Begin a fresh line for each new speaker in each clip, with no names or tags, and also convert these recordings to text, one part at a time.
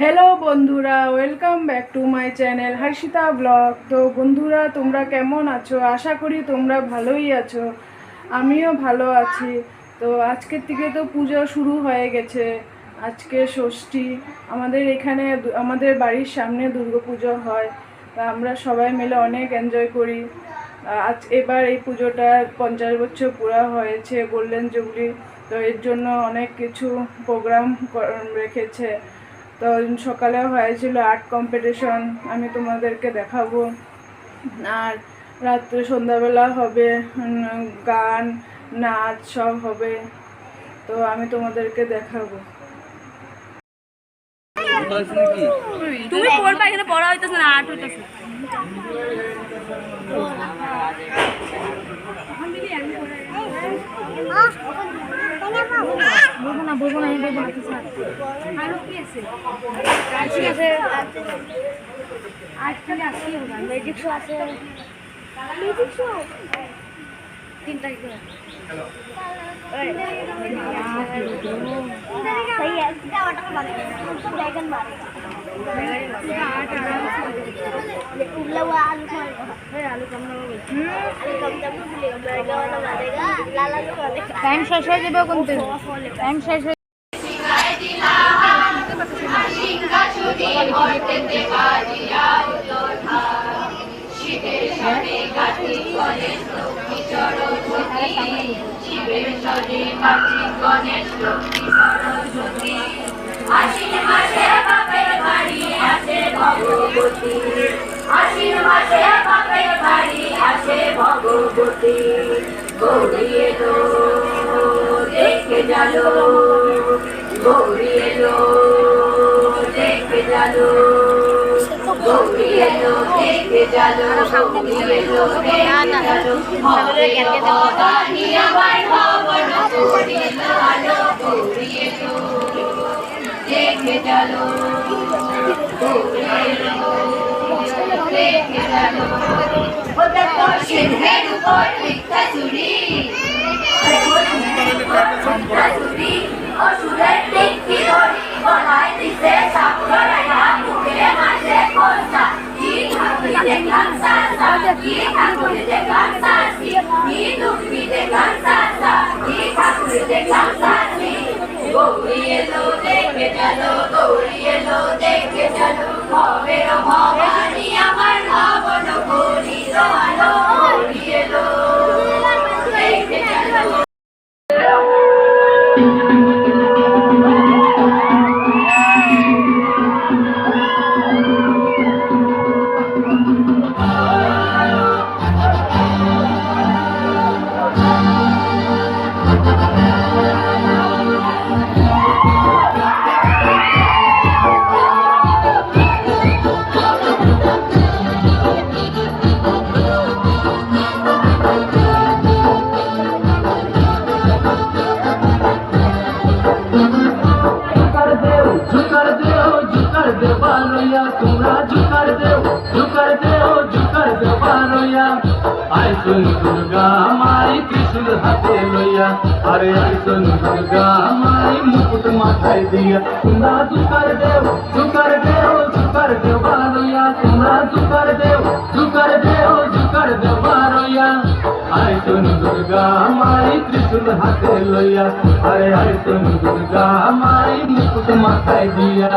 Hello বন্ধুরা, welcome back to my channel Harshitha blog. তো বন্ধুরা, তোমরা কেমন আছো? আশা করি তোমরা ভালোই আছো। আমিও ভালো আছি। তো আজকের থেকে তো পুজো শুরু হয়ে গেছে। আজকে ষষ্ঠী। আমাদের এখানে আমাদের বাড়ির সামনে দুর্গাপুজো হয়। তা আমরা সবাই মিলে অনেক এনজয় করি। এবার এই পুজোটা 50 বছর পুরা হয়েছে, গোল্ডেন জুবলি। তো এর জন্য অনেক কিছু প্রোগ্রাম রেখেছে। তো সকালে হয়েছিল আর্ট কম্পিটিশন, আমি তোমাদেরকে দেখাবো। আর রাত্রে সন্ধ্যাবেলা হবে গান, নাচ সব হবে। তো আমি তোমাদেরকে দেখাবো।
তুমি পড়বা, এখানে পড়া হইতেছে না, আর্ট হইতেছে। বলবো না কিছু আরো কি আছে? ঠিক আছে, আর্ট থেকে আসি হবে, ম্যাজিক শো আছে, ম্যাজিক শো 3 তারিখে। सही है, क्या वाटर मारेगा तो बैगन मारेगा, उबला हुआ आलू खाएगा। आलू कम ना हो, आलू कम जब भूलेगा बैगन वाला मारेगा, लाला जो मारेगा। टाइम शेष हो जाबे कोनते टाइम शेष हो शिंगा छुरी होते ते बाजिया उलोठा शिवे शने गाती गणेश लक्ष्मी सरस्वती शिवे शने गाती गणेश लक्ष्मी सरस्वती आश्विन मासे बापेर बाड़ी आसे भगवती आश्विन मासे बापेर बाड़ी आसे भगवती गौरी एलो देखे जालो गौरी एलो देखे जालो गौरी एलो देखे जालो गौरी एलो देखे जालो निया बाई भवन गौरी एलो आलो गौरी एलो देखे जालो गौरी एलो देखे जालो ओ देखो सिंहेर ऊपर लिखा चूड़ी चूड़ी और सुरेर टिक्की धरी बनाई दिसे सापुराया मुखे मासे कोसा जी ठाकुर देखा सासा जी ठाकुर देखा सासी जी दुखी देखा सासा जी ठाकुर देखा सासी गौरी एलो देखे चलो गौरी एलो देखे चलो भवेर भवानी आमार भावन गौरी आलो गौरी एलो देखे चलो।
आइसन दुर्गा माई त्रिशूल हाथे लइया अरे आइसन दुर्गा माई मुकुट माथाय दिया तुमरा जुकर देव बारैया तुमरा जुकर देव बारैया आइसन दुर्गा माई त्रिशूल हाथे लइया अरे आइसन दुर्गा माई मुकुट माथाय दिया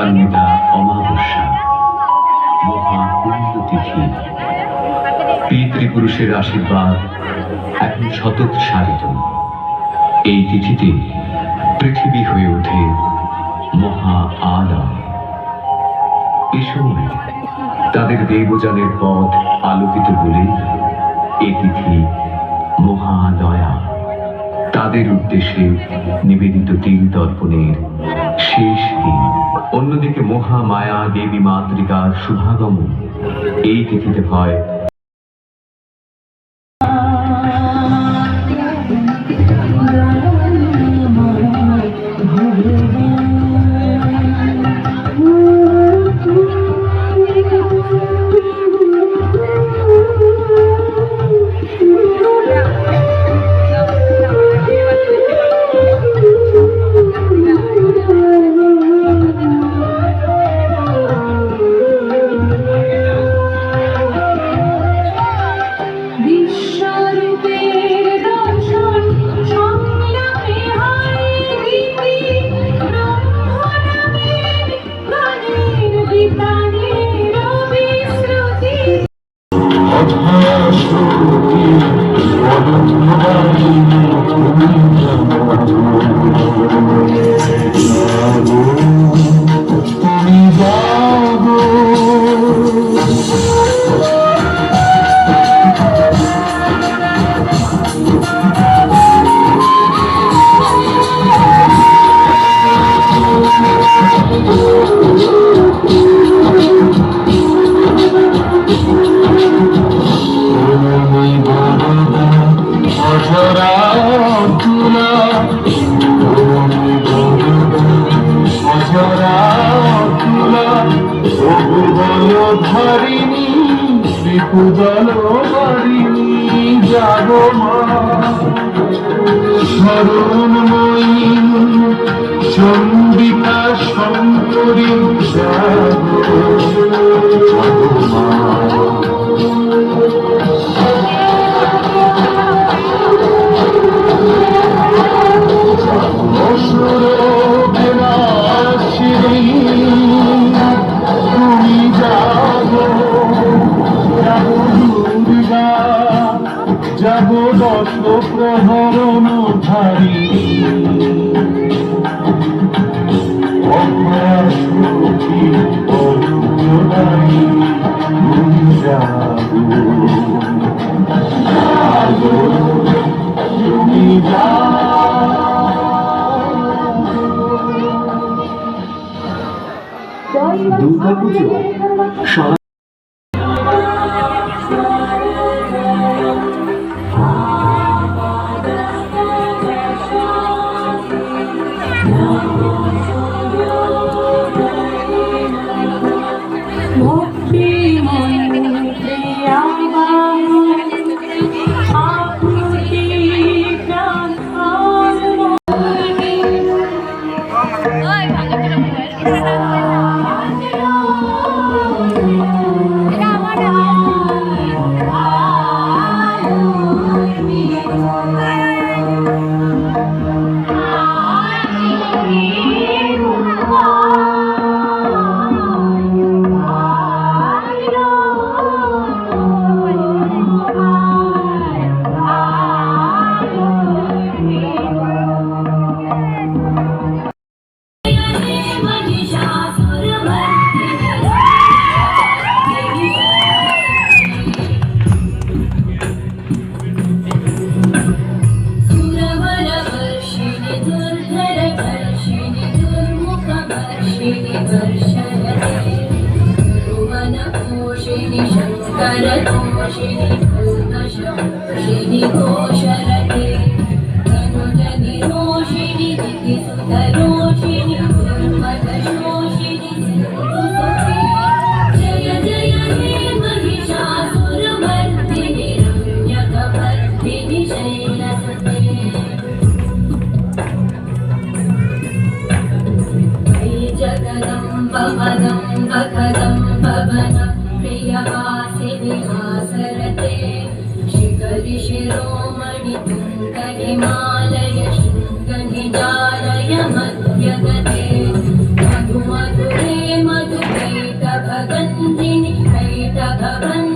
সঙ্গীতা অমাবস্যা, মহাপুণ্য তিথি। পিতৃপুরুষের আশীর্বাদ এখন শতৎসারিত। এই তিথিতে পৃথিবী হয়ে ওঠে মহা আলয়। এ সময় তাদের দেবযানের পথ আলোকিত বলে এ তিথি মহাদয়া। তাদের উদ্দেশ্যে নিবেদিত তিল তর্পণের শেষ দিন। অন্যদিকে মহামায়া দেবী মাতৃকার শুভাগমন এই তিথিতে হয়।
চন্ডিকা শঙ্করী তুমি যাবো যাব দশ প্রহরণ ধারী
দুর্গাপুজো शिरोमणि तुंग हिमालय शृंग निजालय मध्यगते मधु मधुरे রাধা